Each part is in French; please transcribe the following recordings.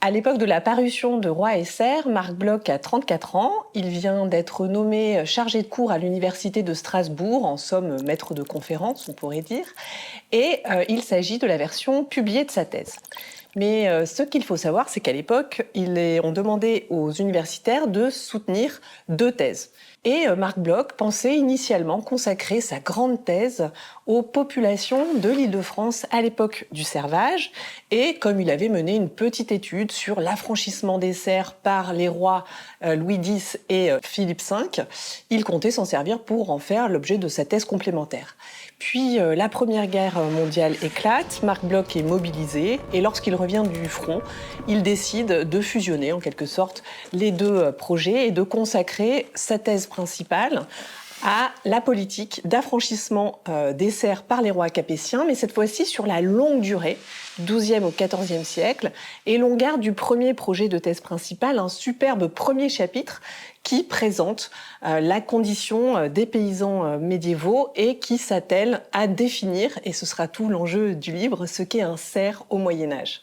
À l'époque de la parution de Roi et Serre, Marc Bloch a 34 ans. Il vient d'être nommé chargé de cours à l'université de Strasbourg, en somme maître de conférence, on pourrait dire. Et il s'agit de la version publiée de sa thèse. Mais ce qu'il faut savoir, c'est qu'à l'époque, on demandait aux universitaires de soutenir 2 thèses. Et Marc Bloch pensait initialement consacrer sa grande thèse aux populations de l'Île-de-France à l'époque du servage. Et comme il avait mené une petite étude sur l'affranchissement des serfs par les rois Louis X et Philippe V, il comptait s'en servir pour en faire l'objet de sa thèse complémentaire. Puis la Première Guerre mondiale éclate, Marc Bloch est mobilisé et lorsqu'il revient du front, il décide de fusionner en quelque sorte les 2 projets et de consacrer sa thèse principale à la politique d'affranchissement des serfs par les rois capétiens, mais cette fois-ci sur la longue durée, du XIIe au XIVe siècle. Et l'on garde du premier projet de thèse principale un superbe premier chapitre qui présente la condition des paysans médiévaux et qui s'attelle à définir, et ce sera tout l'enjeu du livre, ce qu'est un serf au Moyen-Âge.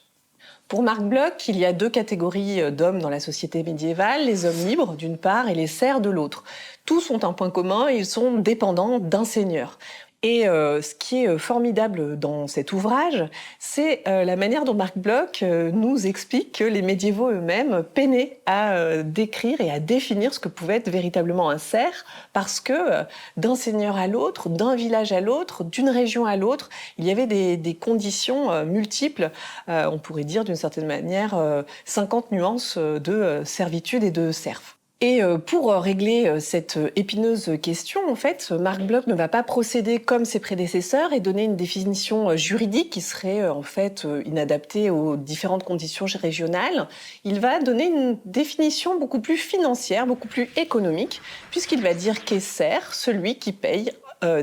Pour Marc Bloch, il y a 2 catégories d'hommes dans la société médiévale, les hommes libres d'une part et les serfs de l'autre. Tous ont un point commun, ils sont dépendants d'un seigneur. Et ce qui est formidable dans cet ouvrage, c'est la manière dont Marc Bloch nous explique que les médiévaux eux-mêmes peinaient à décrire et à définir ce que pouvait être véritablement un serf, parce que d'un seigneur à l'autre, d'un village à l'autre, d'une région à l'autre, il y avait des conditions multiples, on pourrait dire d'une certaine manière 50 nuances de servitude et de serf. Et pour régler cette épineuse question, en fait, Marc Bloch ne va pas procéder comme ses prédécesseurs et donner une définition juridique qui serait en fait inadaptée aux différentes conditions régionales. Il va donner une définition beaucoup plus financière, beaucoup plus économique, puisqu'il va dire qu'est serf celui qui paye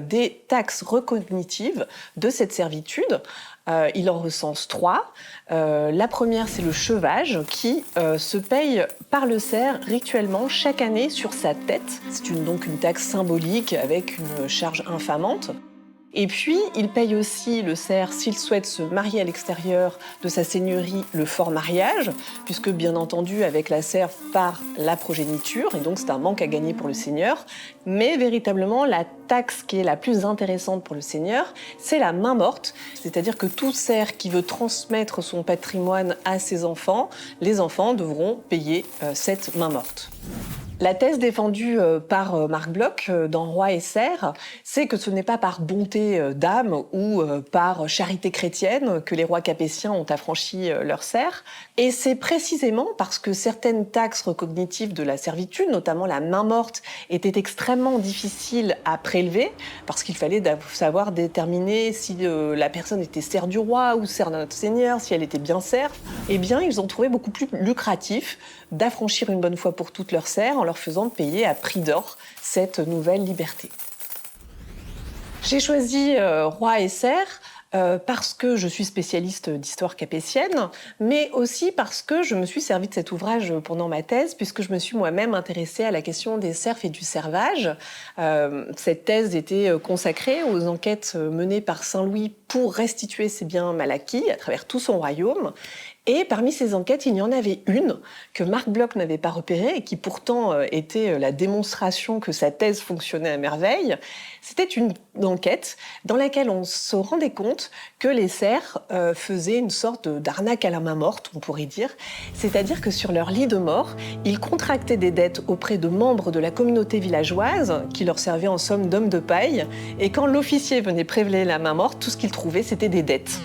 des taxes recognitives de cette servitude. Il en recense 3. La première, c'est le chevage qui se paye par le serf rituellement chaque année sur sa tête. C'est donc une taxe symbolique avec une charge infamante. Et puis, il paye aussi le serf s'il souhaite se marier à l'extérieur de sa seigneurie, le fort mariage, puisque bien entendu, avec la serf part la progéniture, et donc c'est un manque à gagner pour le seigneur. Mais véritablement, la taxe qui est la plus intéressante pour le seigneur, c'est la main morte, c'est-à-dire que tout serf qui veut transmettre son patrimoine à ses enfants, les enfants devront payer cette main morte. La thèse défendue par Marc Bloch dans Roi et Serre, c'est que ce n'est pas par bonté d'âme ou par charité chrétienne que les rois capétiens ont affranchi leurs serfs. Et c'est précisément parce que certaines taxes recognitives de la servitude, notamment la main morte, étaient extrêmement difficiles à prélever, parce qu'il fallait savoir déterminer si la personne était serf du roi ou serf d'un autre seigneur, si elle était bien serf. Eh bien, ils ont trouvé beaucoup plus lucratif d'affranchir une bonne fois pour toutes leurs serfs en leur faisant payer à prix d'or cette nouvelle liberté. J'ai choisi Roi et Serre parce que je suis spécialiste d'histoire capétienne, mais aussi parce que je me suis servi de cet ouvrage pendant ma thèse, puisque je me suis moi-même intéressée à la question des serfs et du servage. Cette thèse était consacrée aux enquêtes menées par Saint-Louis pour restituer ses biens mal acquis à travers tout son royaume. Et parmi ces enquêtes, il y en avait une que Marc Bloch n'avait pas repérée et qui pourtant était la démonstration que sa thèse fonctionnait à merveille. C'était une enquête dans laquelle on se rendait compte que les serfs faisaient une sorte d'arnaque à la main morte, on pourrait dire. C'est-à-dire que sur leur lit de mort, ils contractaient des dettes auprès de membres de la communauté villageoise qui leur servaient en somme d'hommes de paille. Et quand l'officier venait prélever la main morte, tout ce qu'il trouvait, c'était des dettes.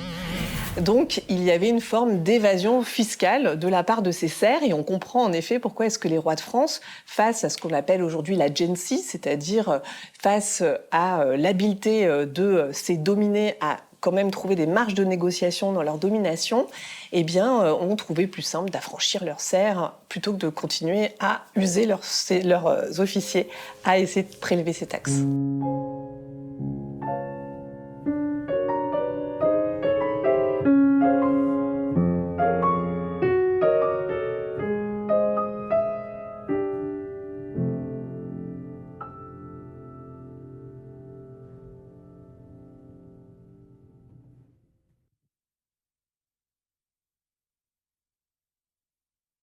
Donc, il y avait une forme d'évasion fiscale de la part de ces serfs, et on comprend en effet pourquoi est-ce que les rois de France, face à ce qu'on appelle aujourd'hui la gencie, c'est-à-dire face à l'habileté de ces dominés à quand même trouver des marges de négociation dans leur domination, eh bien, ont trouvé plus simple d'affranchir leurs serfs plutôt que de continuer à user leurs officiers à essayer de prélever ces taxes.